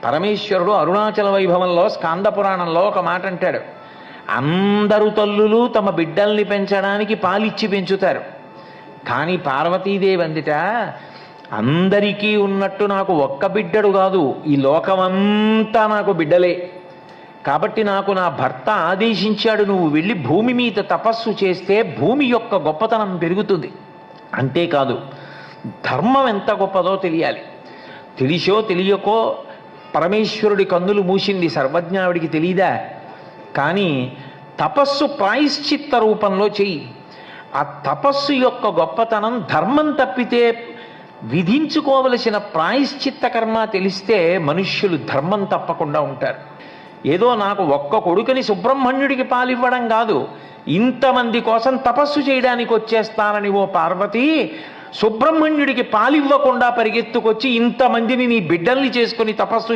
పరమేశ్వరుడు అరుణాచల వైభవంలో స్కాంద పురాణంలో ఒక మాట అంటాడు. అందరు తల్లులు తమ బిడ్డల్ని పెంచడానికి పాలిచ్చి పెంచుతారు, కానీ పార్వతీదేవి అందుట అందరికీ ఉన్నట్టు నాకు ఒక్క బిడ్డడు కాదు, ఈ లోకమంతా నాకు బిడ్డలే. కాబట్టి నాకు నా భర్త ఆదేశించాడు, నువ్వు వెళ్ళి భూమి మీద తపస్సు చేస్తే భూమి యొక్క గొప్పతనం పెరుగుతుంది. అంతేకాదు, ధర్మం ఎంత గొప్పదో తెలియాలి. తెలిసో తెలియకో పరమేశ్వరుడి కన్నులు మూసింది, సర్వజ్ఞావిడికి తెలీదా? కానీ తపస్సు ప్రాయశ్చిత్త రూపంలో చెయ్యి. ఆ తపస్సు యొక్క గొప్పతనం ధర్మం తప్పితే విధించుకోవలసిన ప్రాయశ్చిత్త కర్మ తెలిస్తే మనుష్యులు ధర్మం తప్పకుండా ఉంటారు. ఏదో నాకు ఒక్క కొడుకుని సుబ్రహ్మణ్యుడికి పాలివ్వడం కాదు, ఇంతమంది కోసం తపస్సు చేయడానికి వచ్చేస్తానని ఓ పార్వతి సుబ్రహ్మణ్యుడికి పాలివ్వకుండా పరిగెత్తుకొచ్చి ఇంతమందిని నీ బిడ్డల్ని చేసుకుని తపస్సు